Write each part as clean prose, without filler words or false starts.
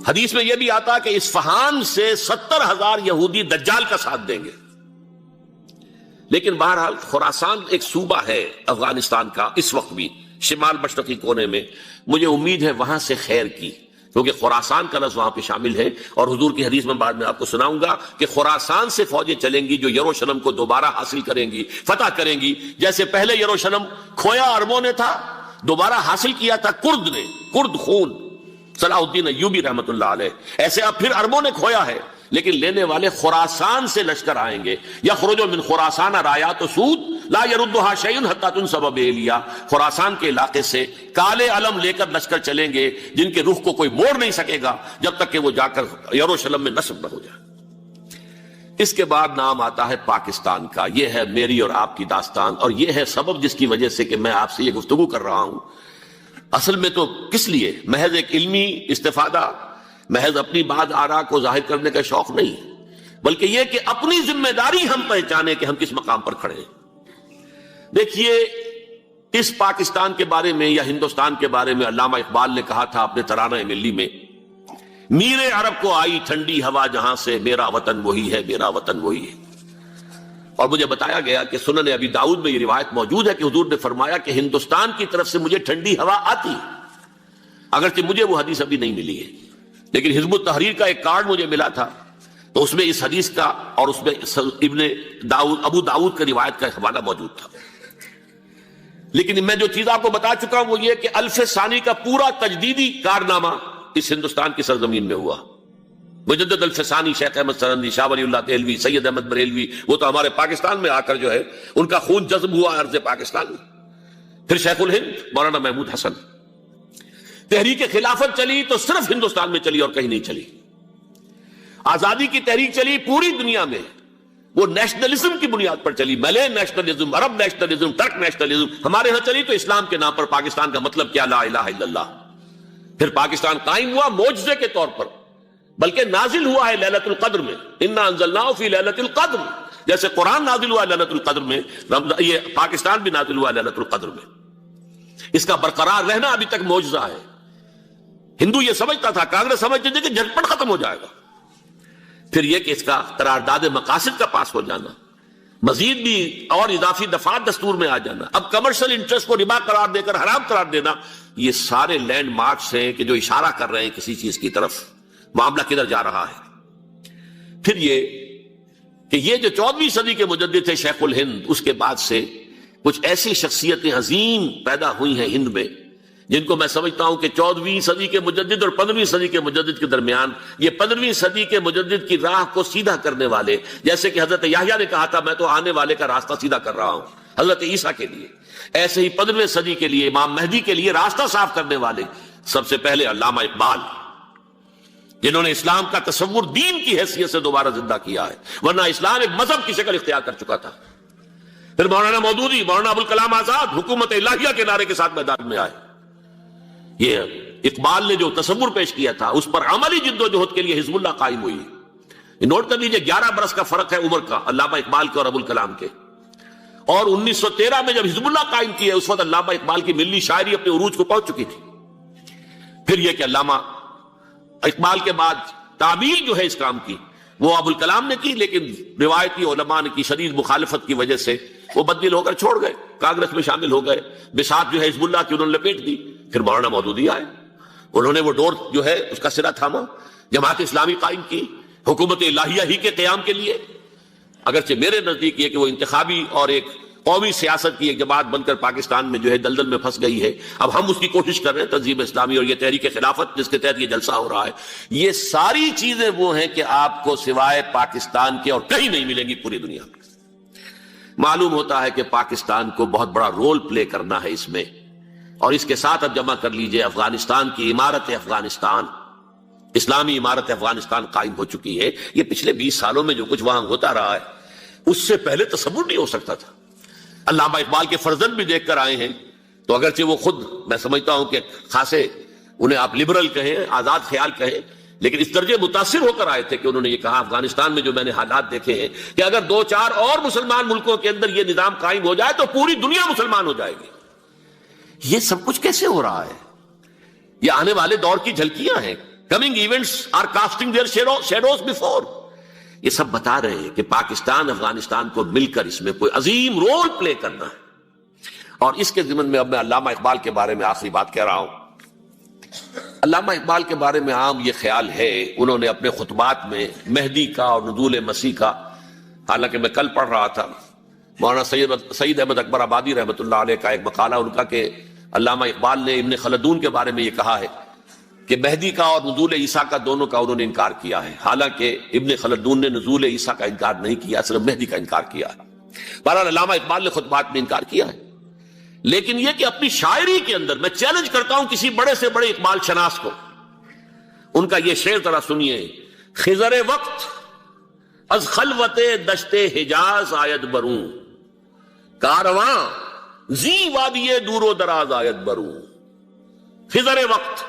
حدیث میں یہ بھی آتا کہ اصفہان سے 70,000 یہودی دجال کا ساتھ دیں گے. لیکن بہرحال خراسان ایک صوبہ ہے افغانستان کا اس وقت بھی شمال مشرقی کونے میں. مجھے امید ہے وہاں سے خیر کی، کیونکہ خراسان کا لفظ وہاں پہ شامل ہے. اور حضور کی حدیث میں بعد میں آپ کو سناؤں گا کہ خراسان سے فوجیں چلیں گی جو یروشلم کو دوبارہ حاصل کریں گی، فتح کریں گی. جیسے پہلے یروشلم کھویا عربوں نے تھا، دوبارہ حاصل کیا تھا کرد نے، کرد خون صلاح الدین ایوبی رحمت اللہ علیہ، ایسے اب پھر عربوں نے کھویا ہے. لیکن لینے والے خراسان سے لشکر آئیں گے. یخرج من خراسان رایات سود لا یردها شیء حتی تنصب بإیلیا. خراسان کے علاقے سے کالے علم لے کر لشکر چلیں گے جن کے رخ کو کوئی موڑ نہیں سکے گا جب تک کہ وہ جا کر یروشلم میں نصب نہ ہو جائے. اس کے بعد نام آتا ہے پاکستان کا. یہ ہے میری اور آپ کی داستان، اور یہ ہے سبب جس کی وجہ سے کہ میں آپ سے یہ گفتگو کر رہا ہوں. اصل میں تو کس لیے؟ محض ایک علمی استفادہ، محض اپنی بات آراء کو ظاہر کرنے کا شوق نہیں، بلکہ یہ کہ اپنی ذمہ داری ہم پہچانے کہ ہم کس مقام پر کھڑے ہیں. دیکھیے، اس پاکستان کے بارے میں یا ہندوستان کے بارے میں علامہ اقبال نے کہا تھا اپنے ترانہ ملی میں، میر عرب کو آئی ٹھنڈی ہوا جہاں سے، میرا وطن وہی ہے، میرا وطن وہی ہے. اور مجھے بتایا گیا کہ سنن ابی داؤد میں یہ روایت موجود ہے کہ حضور نے فرمایا کہ ہندوستان کی طرف سے مجھے ٹھنڈی ہوا آتی، اگرچہ مجھے وہ حدیث ابھی نہیں ملی ہے، لیکن حزب التحریر کا ایک کارڈ مجھے ملا تھا، تو اس میں اس حدیث کا اور اس میں ابن داؤد ابو داؤد کا روایت کا حوالہ موجود تھا. لیکن میں جو چیز آپ کو بتا چکا ہوں وہ یہ کہ الف ثانی کا پورا تجدیدی کارنامہ اس ہندوستان کی سرزمین میں ہوا. مجدد الف ثانی شیخ احمد سرندی، شاہ ولی اللہ دہلوی، سید احمد بریلوی، وہ تو ہمارے پاکستان میں آ کر جو ہے ان کا خون جذب ہوا ارض پاکستان میں. پھر شیخ الہند مولانا محمود حسن. تحریک خلافت چلی تو صرف ہندوستان میں چلی اور کہیں نہیں چلی. آزادی کی تحریک چلی پوری دنیا میں، وہ نیشنلزم کی بنیاد پر چلی، ملے نیشنلزم، عرب نیشنلزم، ترک نیشنلزم. ہمارے ہاں چلی تو اسلام کے نام پر پاکستان کا مطلب کیا؟ لا الہ الا اللہ. پھر پاکستان قائم ہوا معجزے کے طور پر، بلکہ نازل ہوا ہے لیلۃ القدر میں. انا انزلناہ فی لیلۃ القدر، جیسے قرآن نازل ہوا ہے لیلۃ القدر میں، یہ پاکستان بھی نازل ہوا ہے لیلۃ القدر میں. اس کا برقرار رہنا ابھی تک معجزہ ہے. ہندو یہ سمجھتا تھا، کانگریس سمجھتی تھی کہ جھٹپٹ ختم ہو جائے گا. پھر یہ کہ اس کا قرارداد مقاصد کا پاس ہو جانا، مزید بھی اور اضافی دفعات دستور میں آ جانا، اب کمرشل انٹرسٹ کو ربا قرار دے کر حرام قرار دینا، یہ سارے لینڈ مارکس ہیں کہ جو اشارہ کر رہے ہیں کسی چیز کی طرف، معاملہ کدھر جا رہا ہے. پھر یہ کہ یہ جو 14ویں صدی کے مجدد تھے شیخ الہند، اس کے بعد سے کچھ ایسی شخصیتیں عظیم پیدا ہوئی ہیں ہند میں جن کو میں سمجھتا ہوں کہ 14ویں صدی کے مجدد اور 15ویں صدی کے مجدد کے درمیان یہ 15ویں صدی کے مجدد کی راہ کو سیدھا کرنے والے، جیسے کہ حضرت یحییٰ نے کہا تھا میں تو آنے والے کا راستہ سیدھا کر رہا ہوں حضرت عیسیٰ کے لیے، ایسے ہی 15ویں صدی کے لیے امام مہدی کے لیے راستہ صاف کرنے والے سب سے پہلے علامہ اقبال، جنہوں نے اسلام کا تصور دین کی حیثیت سے دوبارہ زندہ کیا ہے، ورنہ اسلام ایک مذہب کی شکل اختیار کر چکا تھا. پھر مولانا مودودی، مولانا ابوالکلام آزاد حکومت الہیہ کے نعرے کے ساتھ میدان میں آئے. یہ اقبال نے جو تصور پیش کیا تھا اس پر عملی جد و جہد کے لیے حزب اللہ قائم ہوئی. نوٹ کر لیجئے 11 برس کا فرق ہے عمر کا علامہ اقبال کے اور ابوالکلام کے. اور 1913 میں جب حزب اللہ قائم کیا اس وقت علامہ اقبال کی ملی شاعری اپنے عروج کو پہنچ چکی تھی. پھر یہ کہ علامہ اقبال کے بعد تعمیل جو ہے اس کام کی وہ ابوالکلام نے کی، لیکن روایتی علماء نے کی شدید مخالفت کی وجہ سے وہ بددل ہو کر چھوڑ گئے، کانگریس میں شامل ہو گئے، بساط جو ہے حزب اللہ کی انہوں نے لپیٹ دی. پھر مولانا مودودی آئے، انہوں نے وہ ڈور جو ہے اس کا سرا تھاما، جماعت اسلامی قائم کی حکومت الہیہ ہی کے قیام کے لیے. اگرچہ میرے نزدیک یہ کہ وہ انتخابی اور ایک قومی سیاست کی ایک جماعت بن کر پاکستان میں جو ہے دلدل میں پھنس گئی ہے. اب ہم اس کی کوشش کر رہے ہیں، تنظیم اسلامی اور یہ تحریک خلافت جس کے تحت یہ جلسہ ہو رہا ہے. یہ ساری چیزیں وہ ہیں کہ آپ کو سوائے پاکستان کے اور کہیں نہیں ملیں گی پوری دنیا میں. معلوم ہوتا ہے کہ پاکستان کو بہت بڑا رول پلے کرنا ہے اس میں. اور اس کے ساتھ اب جمع کر لیجئے افغانستان کی عمارت افغانستان، اسلامی عمارت افغانستان قائم ہو چکی ہے. یہ پچھلے 20 سالوں میں جو کچھ وہاں ہوتا رہا ہے اس سے پہلے تصور نہیں ہو سکتا تھا. علامہ اقبال کے فرزند بھی دیکھ کر آئے ہیں، تو اگرچہ وہ خود میں سمجھتا ہوں کہ خاصے انہیں آپ لبرل کہیں، آزاد خیال کہیں، لیکن اس درجے متاثر ہو کر آئے تھے کہ انہوں نے یہ کہا افغانستان میں جو میں نے حالات دیکھے ہیں کہ اگر 2-4 اور مسلمان ملکوں کے اندر یہ نظام قائم ہو جائے تو پوری دنیا مسلمان ہو جائے گی. یہ سب کچھ کیسے ہو رہا ہے؟ یہ آنے والے دور کی جھلکیاں ہیں. Coming events are casting their shadows before. یہ سب بتا رہے ہیں کہ پاکستان افغانستان کو مل کر اس میں کوئی عظیم رول پلے کرنا ہے. اور اس کے ضمن میں اب میں علامہ اقبال کے بارے میں آخری بات کہہ رہا ہوں. علامہ اقبال کے بارے میں عام یہ خیال ہے، انہوں نے اپنے خطبات میں مہدی کا اور نزول مسیح کا، حالانکہ میں کل پڑھ رہا تھا مولانا سعید احمد اکبر آبادی رحمۃ اللہ علیہ کا ایک مقالہ ان کا، کہ علامہ اقبال نے ابن خلدون کے بارے میں یہ کہا ہے کہ مہدی کا اور نزول عیسیٰ کا دونوں کا انہوں نے انکار کیا ہے، حالانکہ ابن خلدون نے نزول عیسیٰ کا انکار نہیں کیا، صرف مہدی کا انکار کیا ہے. بہرحال علامہ اقبال نے خطبات میں انکار کیا ہے. لیکن یہ کہ اپنی شاعری کے اندر میں چیلنج کرتا ہوں کسی بڑے سے بڑے اقبال شناس کو، ان کا یہ شعر ذرا سنیے. خضر وقت از خلوت دشت حجاز آید بروں، کارواں زی وادی دور و دراز آید بروں. خضر وقت،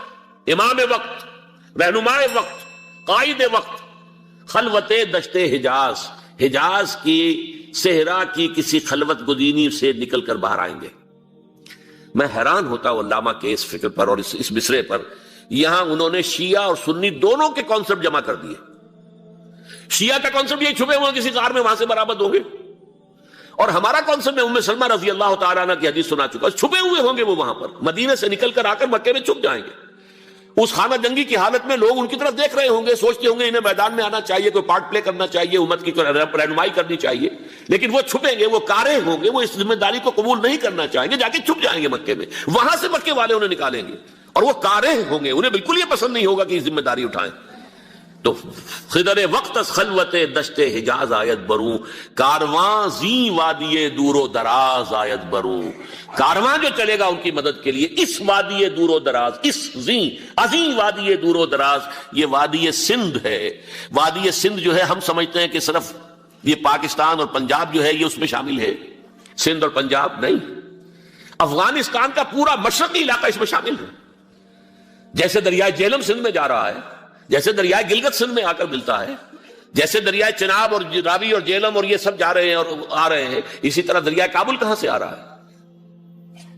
امام وقت، رہنمائے وقت، قائد وقت، خلوت دشت حجاز، حجاز کی صحرا کی کسی خلوت گزینی سے نکل کر باہر آئیں گے. میں حیران ہوتا ہوں علامہ کے اس فکر پر اور اس مصرے پر. یہاں انہوں نے شیعہ اور سنی دونوں کے کانسیپٹ جمع کر دیے. شیعہ کا کانسیپٹ یہ چھپے ہوئے کسی غار میں وہاں سے برآمد ہوں گے، اور ہمارا کانسیپٹ میں ام سلمہ رضی اللہ تعالیٰ عنہ کی حدیث سنا چکا، چھپے ہوئے ہوں گے وہ وہاں پر، مدینے سے نکل کر آ کر مکے میں چھپ جائیں گے. اس خانہ جنگی کی حالت میں لوگ ان کی طرف دیکھ رہے ہوں گے، سوچتے ہوں گے انہیں میدان میں آنا چاہیے، کوئی پارٹ پلے کرنا چاہیے، امت کی رہنمائی کرنی چاہیے، لیکن وہ چھپیں گے، وہ کارے ہوں گے، وہ اس ذمہ داری کو قبول نہیں کرنا چاہیں گے، جا کے چھپ جائیں گے مکے میں. وہاں سے مکے والے انہیں نکالیں گے، اور وہ کارے ہوں گے، انہیں بالکل یہ پسند نہیں ہوگا کہ یہ ذمہ داری اٹھائیں. تو خضر وقت از خلوت دشت حجاز آیت بروں، کارواں زی وادی دور و دراز آیت بروں. کارواں جو چلے گا ان کی مدد کے لیے اس وادی دور و دراز، اس زی عظیم وادی دور و دراز، یہ وادی سندھ ہے. وادی سندھ جو ہے ہم سمجھتے ہیں کہ صرف یہ پاکستان اور پنجاب جو ہے یہ اس میں شامل ہے، سندھ اور پنجاب نہیں، افغانستان کا پورا مشرقی علاقہ اس میں شامل ہے. جیسے دریائے جہلم سندھ میں جا رہا ہے، جیسے دریائے گلگت سندھ میں آ کر ملتا ہے، جیسے دریائے چناب اور راوی اور جہلم اور یہ سب جا رہے ہیں اور آ رہے ہیں، اسی طرح دریائے کابل کہاں سے آ رہا ہے،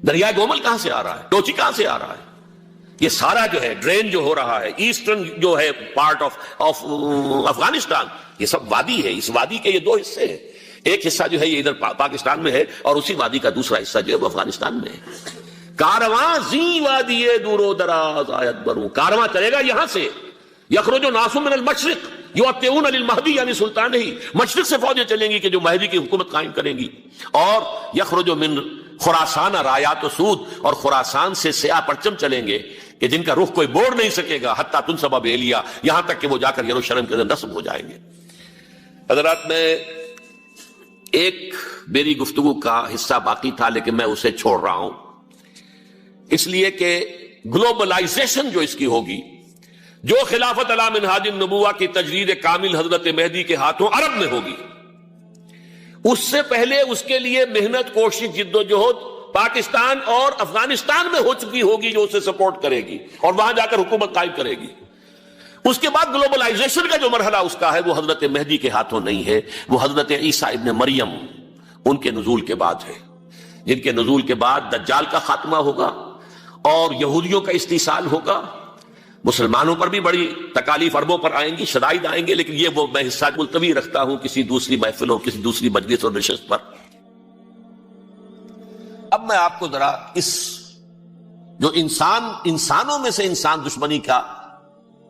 دریائے گومل کہاں سے آ رہا ہے، ٹوچی کہاں سے آ رہا ہے. یہ سارا جو ہے ڈرین جو ہو رہا ہے، ایسٹرن جو ہے پارٹ آف افغانستان، یہ سب وادی ہے. اس وادی کے یہ دو حصے ہیں، ایک حصہ جو ہے یہ ادھر پاکستان میں ہے، اور اسی وادی کا دوسرا حصہ جو ہے وہ افغانستان میں ہے. کارواں زی وادی دور و دراز آیت بروں، کارواں چلے گا یہاں سے. یخرج ناس من المشرق یؤتون للمہدی یعنی سلطان ہی، مشرق سے فوجیں چلیں گی کہ جو مہدی کی حکومت قائم کریں گی. اور یخرج من خراسان رایات و سود، اور خراسان سے سیاہ پرچم چلیں گے کہ جن کا رخ کوئی موڑ نہیں سکے گا، حتیٰ تنصب بیلیا، یہاں تک کہ وہ جا کر یروشلم کے اندر نصب ہو جائیں گے. حضرات، میں ایک میری گفتگو کا حصہ باقی تھا لیکن میں اسے چھوڑ رہا ہوں، اس لیے کہ گلوبلائزیشن جو اس کی ہوگی، جو خلافت علی منہاج النبوہ کی تجدید کامل حضرت مہدی کے ہاتھوں عرب میں ہوگی، اس سے پہلے اس کے لیے محنت، کوشش، جد و جہد پاکستان اور افغانستان میں ہو چکی ہوگی جو اسے سپورٹ کرے گی اور وہاں جا کر حکومت قائم کرے گی. اس کے بعد گلوبلائزیشن کا جو مرحلہ اس کا ہے وہ حضرت مہدی کے ہاتھوں نہیں ہے، وہ حضرت عیسیٰ ابن مریم ان کے نزول کے بعد ہے، جن کے نزول کے بعد دجال کا خاتمہ ہوگا اور یہودیوں کا استحصال ہوگا. مسلمانوں پر بھی بڑی تکالیف عربوں پر آئیں گی، شدائد آئیں گے، لیکن یہ وہ میں حصہ ملتوی رکھتا ہوں کسی دوسری محفل اور کسی دوسری مجلس اور نشست پر. اب میں آپ کو ذرا اس جو انسانوں میں سے انسان دشمنی کا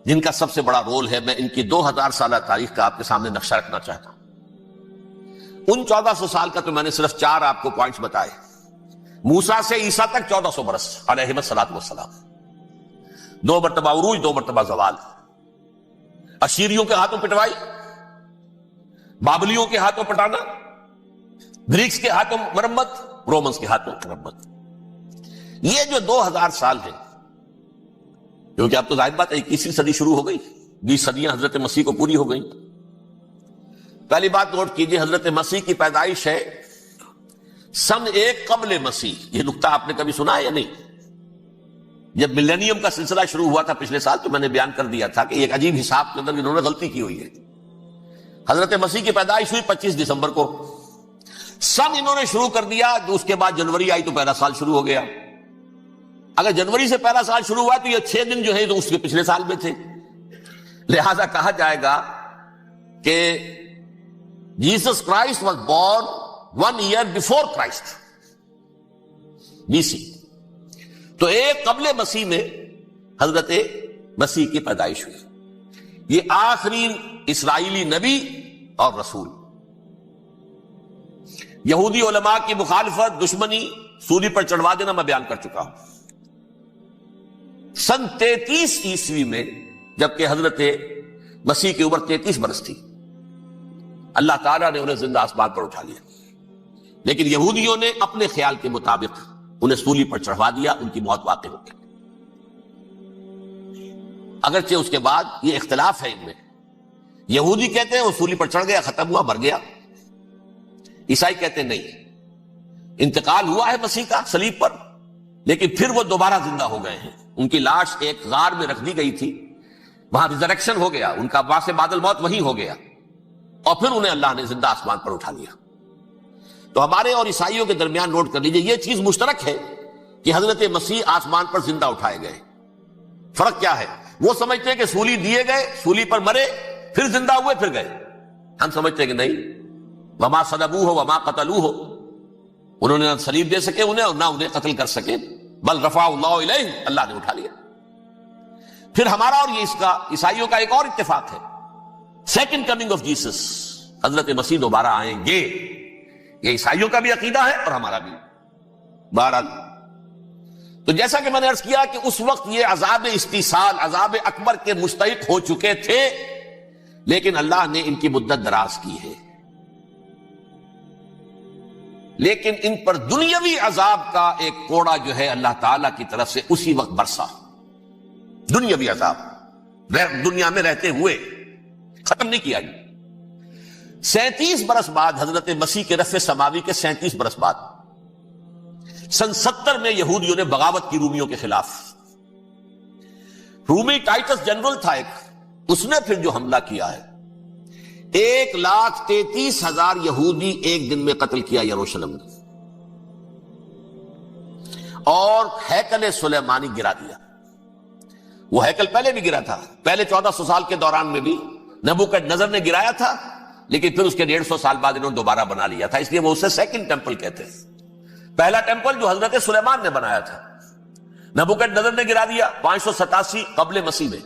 جن کا سب سے بڑا رول ہے، میں ان کی 2000 سالہ تاریخ کا آپ کے سامنے نقشہ رکھنا چاہتا ہوں. ان 1400 سال کا تو میں نے صرف 4 آپ کو پوائنٹس بتائے. موسیٰ سے عیسیٰ تک 1400 برس علیہ الصلوۃ والسلام، 2 مرتبہ عروج، 2 مرتبہ زوال، اشیریوں کے ہاتھوں پٹوائی، بابلیوں کے ہاتھوں پٹانا، گریکس کے ہاتھوں مرمت، رومنس کے ہاتھوں مرمت. یہ جو 2000 سال ہیں، کیونکہ اب تو ظاہر بات ہے 21ویں صدی شروع ہو گئی، 20 صدیاں حضرت مسیح کو پوری ہو گئی. پہلی بات نوٹ کیجئے، حضرت مسیح کی پیدائش ہے سن 1 قبل مسیح. یہ نقطہ آپ نے کبھی سنا ہے یا نہیں؟ جب ملینیم کا سلسلہ شروع ہوا تھا پچھلے سال تو میں نے بیان کر دیا تھا کہ ایک عجیب حساب کے اندر انہوں نے غلطی کی ہوئی ہے. حضرت مسیح کی پیدائش ہوئی 25 دسمبر کو، سن انہوں نے شروع کر دیا، اس کے بعد جنوری آئی تو پہلا سال شروع ہو گیا. اگر جنوری سے پہلا سال شروع ہوا تو یہ 6 دن جو ہے تو اس کے پچھلے سال میں تھے، لہذا کہا جائے گا کہ Jesus Christ was born 1 year before Christ, BC. تو ایک قبل مسیح میں حضرت مسیح کی پیدائش ہوئی. یہ آخری اسرائیلی نبی اور رسول. یہودی علماء کی مخالفت، دشمنی، سولی پر چڑھوا دینا میں بیان کر چکا ہوں. سن 33 عیسوی میں جبکہ حضرت مسیح کی عمر 33 برس تھی، اللہ تعالیٰ نے انہیں زندہ آسمان پر اٹھا لیا. لیکن یہودیوں نے اپنے خیال کے مطابق انہیں سولی پر چڑھوا دیا، ان کی موت واقع ہو گئی. اگرچہ اس کے بعد یہ اختلاف ہے ان میں. یہودی کہتے ہیں وہ سولی پر چڑھ گیا، ختم ہوا، مر گیا. عیسائی کہتے ہیں نہیں، انتقال ہوا ہے مسیح کا صلیب پر، لیکن پھر وہ دوبارہ زندہ ہو گئے ہیں. ان کی لاش ایک غار میں رکھ دی گئی تھی، وہاں ریزریکشن ہو گیا، ان کا وہاں سے بعد الموت وہی ہو گیا، اور پھر انہیں اللہ نے زندہ آسمان پر اٹھا لیا. تو ہمارے اور عیسائیوں کے درمیان نوٹ کر لیجئے، یہ چیز مشترک ہے کہ حضرت مسیح آسمان پر زندہ اٹھائے گئے. فرق کیا ہے؟ وہ سمجھتے ہیں کہ سولی دیے گئے، سولی پر مرے، پھر زندہ ہوئے، پھر گئے. ہم سمجھتے ہیں کہ نہیں، وما صلبوہ وما قتلوہ، انہوں نے نہ صلیب دے سکے انہیں اور نہ انہیں قتل کر سکے، بل رفع اللہ الیہ، اللہ نے اٹھا لیا. پھر ہمارا اور یہ اس کا عیسائیوں کا ایک اور اتفاق ہے، سیکنڈ کمنگ آف جیسس، حضرت مسیح دوبارہ آئیں گے. یہ عیسائیوں کا بھی عقیدہ ہے اور ہمارا بھی. بہرحال تو جیسا کہ میں نے عرض کیا کہ اس وقت یہ عذاب استیصال، عذاب اکبر کے مستحق ہو چکے تھے، لیکن اللہ نے ان کی مدت دراز کی ہے. لیکن ان پر دنیاوی عذاب کا ایک کوڑا جو ہے اللہ تعالیٰ کی طرف سے اسی وقت برسا. دنیاوی عذاب دنیا میں رہتے ہوئے ختم نہیں کیا. 37 برس بعد حضرت مسیح کے رفع سماوی کے 37 برس بعد سن 70 میں یہودیوں نے بغاوت کی رومیوں کے خلاف. رومی ٹائٹس جنرل تھا ایک، اس نے پھر جو حملہ کیا ہے، 1,33,000 یہودی ایک دن میں قتل کیا یروشلم میں، اور ہیکل سلیمانی گرا دیا. وہ ہیکل پہلے بھی گرا تھا، پہلے 1400 سال کے دوران میں بھی نبوکدنضر نے گرایا تھا، لیکن پھر اس کے 150 سال بعد انہوں نے دوبارہ بنا لیا تھا، اس لیے وہ اسے سیکنڈ ٹیمپل کہتے ہیں. پہلا ٹیمپل جو حضرت سلیمان نے بنایا تھا، نبوکدنضر نے گرا دیا 587 قبل مسیح میں،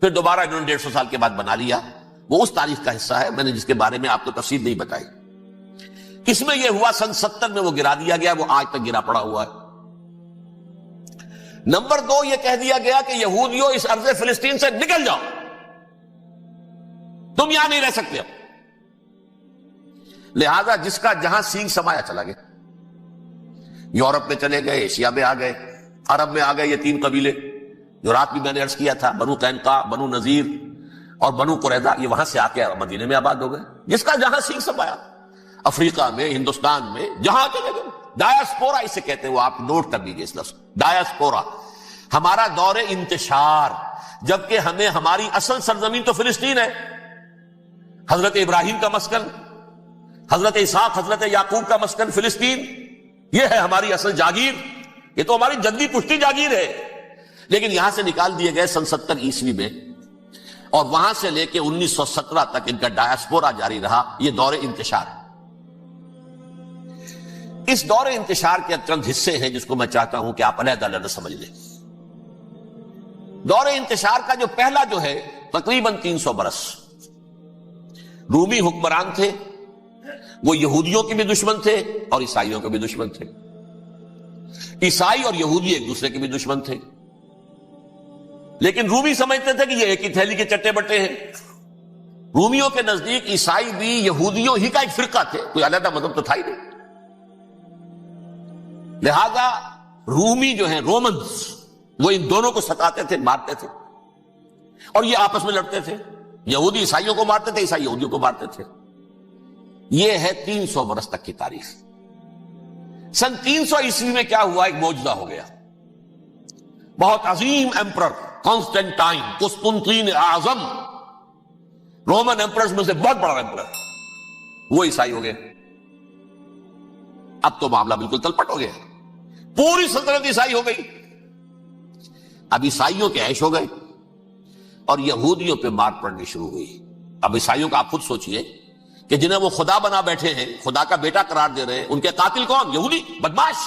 پھر دوبارہ انہوں نے 150 سال کے بعد بنا لیا. وہ اس تاریخ کا حصہ ہے میں نے جس کے بارے میں آپ کو تفصیل نہیں بتائی. اس میں یہ ہوا سن 70 میں وہ گرا دیا گیا، وہ آج تک گرا پڑا ہوا ہے. نمبر 2 یہ کہہ دیا گیا کہ یہودیوں اس ارض فلسطین سے نکل جاؤ، تم یہاں نہیں رہ سکتے. اب لہذا جس کا جہاں سینگ سمایا چلا گیا. یورپ میں چلے گئے، ایشیا میں آ گئے، عرب میں آ گئے. یہ 3 قبیلے جو رات بھی میں نے عرض کیا تھا، بنو قینقاع، بنو نذیر اور بنو قریظہ، یہ وہاں سے آ کے مدینے میں آباد ہو گئے. جس کا جہاں سینگ سمایا، افریقہ میں، ہندوستان میں، جہاں چلے گئے. ڈایاسپورا اسے کہتے ہیں، وہ آپ نوٹ کر لیجیے اس لفظ ڈایاسپورا. ہمارا دور انتشار، جبکہ ہمیں ہماری اصل سرزمین تو فلسطین ہے، حضرت ابراہیم کا مسکن، حضرت اسحاق، حضرت یعقوب کا مسکن فلسطین، یہ ہے ہماری اصل جاگیر، یہ تو ہماری جدی پشتی جاگیر ہے. لیکن یہاں سے نکال دیے گئے سن 70 عیسوی میں، اور وہاں سے لے کے 1917 تک ان کا ڈایاسپورا جاری رہا. یہ دور انتشار. اس دور انتشار کے چند حصے ہیں جس کو میں چاہتا ہوں کہ آپ علیحدہ علیحدہ سمجھ لیں. دور انتشار کا جو پہلا جو ہے تقریباً 300 برس رومی حکمران تھے. وہ یہودیوں کے بھی دشمن تھے اور عیسائیوں کے بھی دشمن تھے. عیسائی اور یہودی ایک دوسرے کے بھی دشمن تھے، لیکن رومی سمجھتے تھے کہ یہ ایک ہی تھیلی کے چٹے بٹے ہیں. رومیوں کے نزدیک عیسائی بھی یہودیوں ہی کا ایک فرقہ تھے، کوئی علیحدہ مذہب تو تھا ہی نہیں. لہذا رومی جو ہیں رومنز، وہ ان دونوں کو ستاتے تھے، مارتے تھے، اور یہ آپس میں لڑتے تھے. یہودی عیسائیوں کو مارتے تھے، عیسائی یہودیوں کو مارتے تھے. یہ ہے 300 برس تک کی تاریخ. سن 300 عیسوی میں کیا ہوا؟ ایک معجزہ ہو گیا. بہت عظیم ایمپرر کانسٹینٹائن، قسطنطین اعظم، رومن ایمپررز میں سے بہت بڑا ایمپرر، وہ عیسائی ہو گئے. اب تو معاملہ بالکل تلپٹ ہو گیا، پوری سلطنت عیسائی ہو گئی. اب عیسائیوں کے عیش ہو گئے. اور یہودیوں پہ مار پڑنی شروع ہوئی. اب عیسائیوں کا آپ خود سوچئے کہ جنہیں وہ خدا بنا بیٹھے ہیں، خدا کا بیٹا قرار دے رہے ہیں، ان کے قاتل کون؟ یہودی بدماش.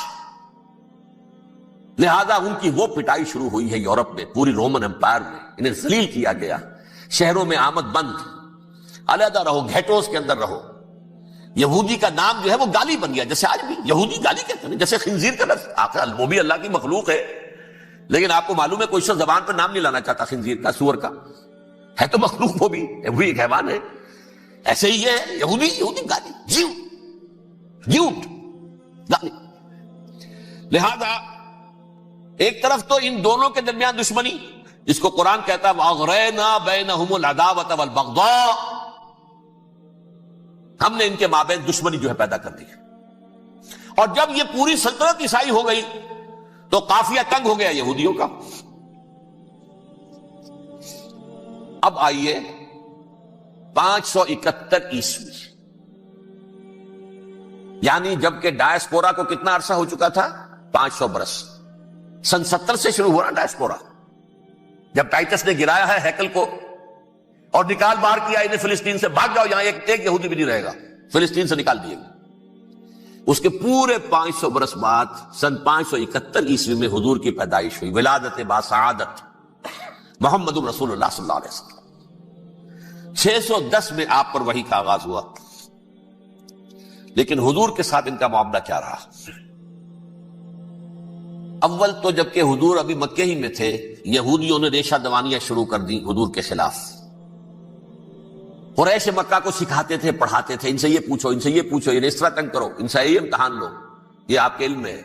لہذا ان کی وہ پٹائی شروع ہوئی ہے یورپ میں، پوری رومن امپائر میں انہیں ذلیل کیا گیا. شہروں میں آمد بند، علیحدہ رہو، گھیٹوز کے اندر رہو. یہودی کا نام جو ہے وہ گالی بن گیا، جیسے آج بھی یہودی گالی کہتے ہیں، جیسے خنزیر کا لفظ. آخر وہ بھی اللہ کی مخلوق ہے، لیکن آپ کو معلوم ہے کوئی شخص زبان پر نام نہیں لانا چاہتا خنزیر کا، سور کا. ہے تو مخلوق، وہ بھی ایک حیوان ہے. ایسے ہی یہ ہے یہودی، یہودی گالی، جھوٹ گالی. لہذا ایک طرف تو ان دونوں کے درمیان دشمنی، جس کو قرآن کہتا ہے وَأَغْرَيْنَا بَيْنَهُمُ الْعَدَاوَةَ وَالْبَغْضَاءَ، ہم نے ان کے مابین دشمنی جو ہے پیدا کر دی. اور جب یہ پوری سلطنت عیسائی ہو گئی تو قافیہ تنگ ہو گیا یہودیوں کا. اب آئیے 571 عیسوی، یعنی جبکہ ڈائسپورا کو کتنا عرصہ ہو چکا تھا؟ 500 برس. سن 70 سے شروع ہوا ڈائسپورا، جب ٹائٹس نے گرایا ہے ہیکل کو اور نکال باہر کیا انہیں فلسطین سے. بھاگ جاؤ، یہاں ایک یہودی بھی نہیں رہے گا، فلسطین سے نکال دیے. اس کے پورے 500 برس بعد سن 571 عیسوی میں حضور کی پیدائش ہوئی، ولادت باسعادت محمد رسول اللہ صلی اللہ علیہ وسلم. 610 میں آپ پر وحی کا آغاز ہوا. لیکن حضور کے ساتھ ان کا معاملہ کیا رہا؟ اول تو جبکہ حضور ابھی مکے ہی میں تھے، یہودیوں نے ریشہ دوانیاں شروع کر دی حضور کے خلاف. قریش مکہ کو سکھاتے تھے، پڑھاتے تھے، ان سے یہ پوچھو، ان سے یہ پوچھو، انہیں اس طرح تنگ کرو، ان سے یہ امتحان لو. یہ آپ کے علم میں ہے.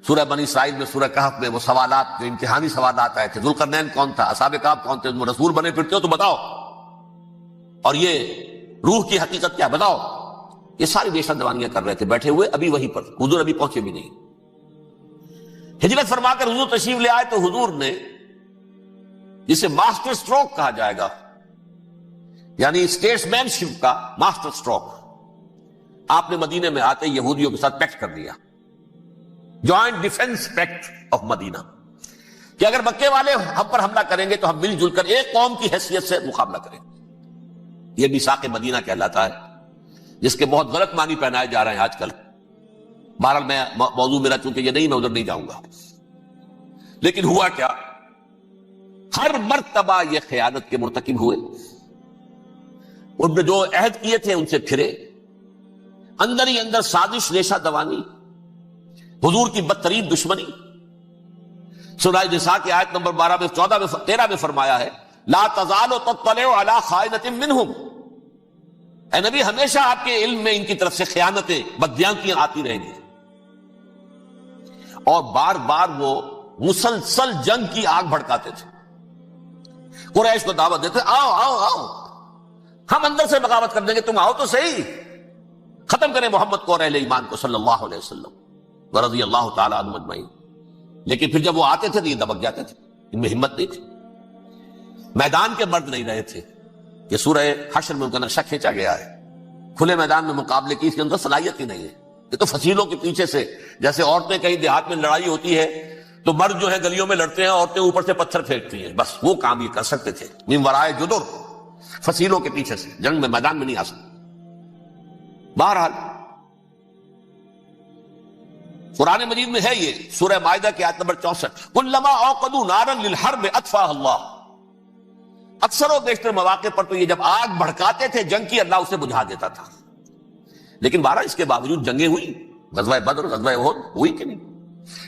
سورہ بنی اسرائیل میں، سورہ کہف میں وہ سوالات، جو امتحانی سوالات آئے تھے، ذوالقرنین کون تھا، اصحاب کہف کون تھے، تم رسول بنے پھرتے ہو تو بتاؤ، اور یہ روح کی حقیقت کیا بتاؤ. یہ ساری ریشہ دوانیاں کر رہے تھے بیٹھے ہوئے ابھی وہیں پر. حضور ابھی پہنچے بھی نہیں. ہجرت فرما کر حضور تشریف لے آئے تو حضور نے، جسے ماسٹر سٹروک کہا جائے گا، یعنی اسٹیٹس مین شپ کا ماسٹر سٹروک، آپ نے مدینے میں آتے یہودیوں کے ساتھ پیکٹ کر دیا، جوائنٹ ڈیفنس پیکٹ آف مدینہ، کہ اگر مکے والے ہم پر حملہ کریں گے تو ہم مل جل کر ایک قوم کی حیثیت سے مقابلہ کریں گے. یہ میثاق مدینہ کہلاتا ہے، جس کے بہت غلط معنی پہنائے جا رہے ہیں آج کل. بہرحال میں موضوع میرا چونکہ یہ نہیں، میں ادھر نہیں جاؤں گا. لیکن ہوا کیا؟ ہر مرتبہ یہ خیانت کے مرتکب ہوئے. ان نے جو عہد کیے تھے ان سے پھرے، اندر ہی اندر سازش، ریشہ دوانی، حضور کی بدترین دشمنی. سورہ نساء کی آیت نمبر 12 میں، 14 میں، 13 میں فرمایا ہے لا تزال تطلع علی خائنۃ منہم. اے نبی، ہمیشہ آپ کے علم میں ان کی طرف سے خیانتیں، بددیانتیاں آتی رہیں گی. اور بار بار وہ مسلسل جنگ کی آگ بھڑکاتے تھے. قریش کو دعوت دیتے، آؤ آؤ آؤ، ہم اندر سے بغاوت کر دیں گے، تم آؤ تو صحیح، ختم کریں محمد کو اور اہل ایمان کو صلی اللہ علیہ وسلم ورضی اللہ تعالی عنہم اجمعین. لیکن پھر جب وہ آتے تھے تو یہ دبک جاتے تھے، ان میں ہمت نہیں تھی. میدان کے مرد نہیں رہے تھے. یہ سورہ حشر میں ان کا نقشہ کھینچا گیا ہے. کھلے میدان میں مقابلے کی اس کے اندر صلاحیت ہی نہیں ہے. یہ تو فصیلوں کے پیچھے سے، جیسے عورتیں کہیں دیہات میں لڑائی ہوتی ہے تو مرد جو ہے گلیوں میں لڑتے ہیں، عورتیں اوپر سے پتھر پھینکتی ہیں، بس وہ کام یہ کر سکتے تھے. من ورائے جدر، فصیلوں کے پیچھے سے، جنگ میں میدان میں نہیں آ سکتے. بہرحال قرآن مجید میں ہے یہ، سورہ مائدہ کی آیت نمبر 64، کلما اوقدوا نارا للحرب اطفاها اللہ. اکثر و بیشتر مواقع پر تو یہ جب آگ بھڑکاتے تھے جنگ کی، اللہ اسے بجھا دیتا تھا. لیکن بہرحال اس کے باوجود جنگیں ہوئی، غزوہ بدر، غزوہ احد ہوئی کہ نہیں؟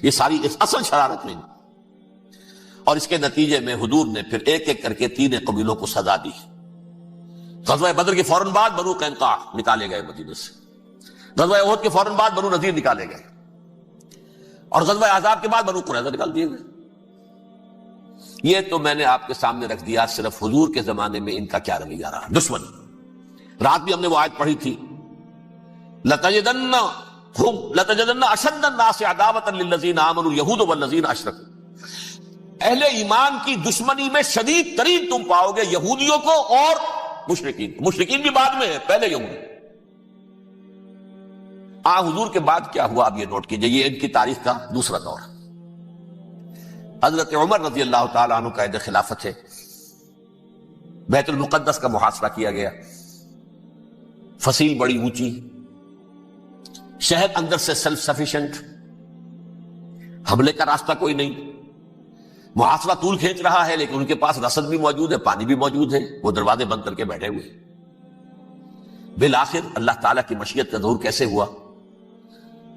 یہ ساری اس اصل شرارت میں. اور اس کے نتیجے میں حضور نے پھر ایک ایک کر کے 3 قبیلوں کو سزا دی. غزوہ بدر کے فوراً بعد بنو قینقاع نکالے گئے مدینے سے، غزوہ احد کے فوراً بعد بنو نذیر نکالے گئے، اور غزوہ احزاب کے بعد بنو قریظہ نکال دیے گئے. یہ تو میں نے آپ کے سامنے رکھ دیا صرف حضور کے زمانے میں ان کا کیا رویہ رہا. دشمن، رات بھی ہم نے وہ آیت پڑھی تھی، لَتَجِدَنَّ أَشَدَّ النَّاسِ عَدَاوَةً لِلَّذِينَ آمَنُوا الْيَهُودُ وَالَّذِينَ أَشْرَكُوا. اہل ایمان کی دشمنی میں شدید ترین تم پاؤ گے یہودیوں کو اور مشرکین. مشرکین بھی بعد میں ہے، پہلے یہودی. حضور کے بعد کیا ہوا اب یہ نوٹ کیجئے، یہ ان کی تاریخ کا دوسرا دور. حضرت عمر رضی اللہ تعالیٰ عنہ قائد خلافت ہے. بیت المقدس کا محاصرہ کیا گیا، فصیل بڑی اونچی، شہر اندر سے سیلف سفیشینٹ، حملے کا راستہ کوئی نہیں، محاصرہ طول کھینچ رہا ہے، لیکن ان کے پاس رسد بھی موجود ہے، پانی بھی موجود ہے، وہ دروازے بند کر کے بیٹھے ہوئے۔ بالآخر اللہ تعالیٰ کی مشیت کا ظہور کیسے ہوا؟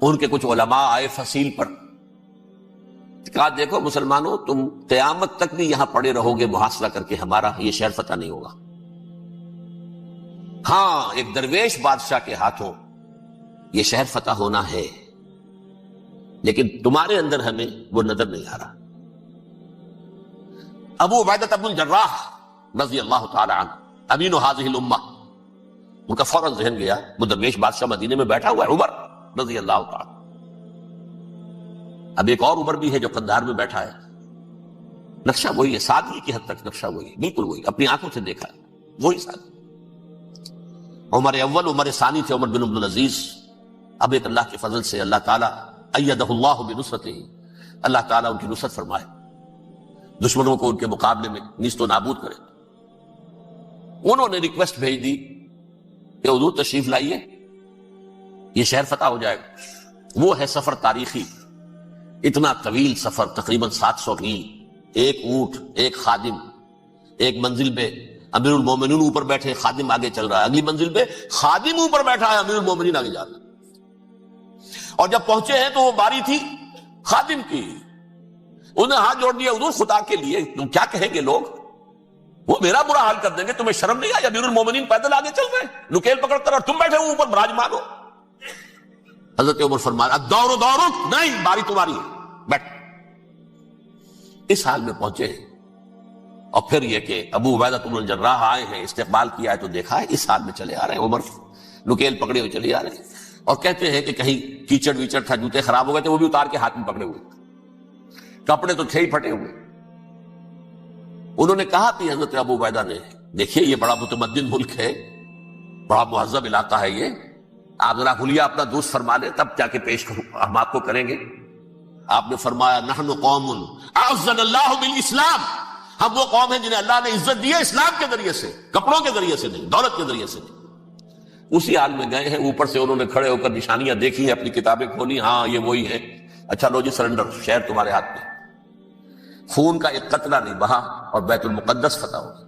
ان کے کچھ علماء آئے فصیل پر، کہا دیکھو مسلمانوں، تم قیامت تک بھی یہاں پڑے رہو گے محاصرہ کر کے، ہمارا یہ شہر فتح نہیں ہوگا۔ ہاں، ایک درویش بادشاہ کے ہاتھوں یہ شہر فتح ہونا ہے، لیکن تمہارے اندر ہمیں وہ نظر نہیں آ رہا۔ ابو عبیدہ بن الجراح رضی اللہ تعالی عنہ، امین هذه الامہ، ان کا فوراً ذہن گیا وہ درویش بادشاہ مدینے میں بیٹھا ہوا ہے، عمر رضی اللہ تعالی۔ اب ایک اور عمر بھی ہے جو قندھار میں بیٹھا ہے، نقشہ وہی ہے، سادگی کی حد تک نقشہ وہی ہے، بالکل وہی، اپنی آنکھوں سے دیکھا ہے، وہی سادگی۔ عمر اول، عمر ثانی تھے عمر بن عبد العزیز۔ اب ایک اللہ کے فضل سے اللہ تعالیٰ ایدہ اللہ بنصرتہ، اللہ تعالیٰ ان کی نصرت فرمائے، دشمنوں کو ان کے مقابلے میں نیست و نابود کرے۔ انہوں نے ریکویسٹ بھیج دی کہ حضور تشریف لائیے، یہ شہر فتح ہو جائے گا۔ وہ ہے سفر تاریخی، اتنا طویل سفر، تقریباً 700 میل، ایک اونٹ، ایک خادم، ایک منزل پہ امیر المومنین اوپر بیٹھے، خادم آگے چل رہا ہے، اگلی منزل پہ خادم اوپر بیٹھا ہے، امیر المومنین آگے جا رہا ہے۔ اور جب پہنچے ہیں تو وہ باری تھی خادم کی، انہوں نے ہاتھ جوڑ دیا، حضور خدا کے لیے تم کیا کہیں گے لوگ، وہ میرا برا حال کر دیں گے، تمہیں شرم نہیں آئی؟ امیر المومنین پیدل آگے چل رہے ہیں نکیل پکڑ کر، اور تم بیٹھے ہو اوپر براجمان ہو۔ حضرت عمر فرمایا الدور دورک، نہیں، باری تمہاری ہے، بیٹھ۔ اس حال میں پہنچے ہیں، اور پھر یہ کہ ابو عبیدہ بن الجراح آئے ہیں، استقبال کیا ہے تو دیکھا ہے، اس حال میں چلے آ رہے ہیں، عمر نکیل پکڑے ہوئے چلے آ رہے ہیں، اور کہتے ہیں کہ کہیں کیچڑ ویچڑ تھا، جوتے خراب ہو گئے تھے، وہ بھی اتار کے ہاتھ میں پکڑے ہوئے، کپڑے تو تھے ہی پھٹے ہوئے۔ انہوں نے کہا کہ حضرت ابو عبیدہ نے، دیکھیے یہ بڑا متمدن ملک ہے، بڑا مہذب علاقہ ہے یہ، آپ ذرا حلیہ اپنا درست فرما لیں تب جا کے پیش کروں، ہم آپ کو کریں گے۔ آپ نے فرمایا نحن قوم اعزنا اللہ بالاسلام، ہم وہ قوم ہیں جنہیں اللہ نے عزت دی ہے اسلام کے ذریعے سے، کپڑوں کے ذریعے سے نہیں، دولت کے ذریعے سے نہیں۔ اسی حال میں گئے ہیں، اوپر سے انہوں نے کھڑے ہو کر نشانیاں دیکھی ہیں، اپنی کتابیں کھولی، ہاں یہ وہی ہے، اچھا لو جی سرنڈر، شہر تمہارے ہاتھ میں۔ خون کا ایک قطرہ نہیں بہا اور بیت المقدس فتح ہو گیا۔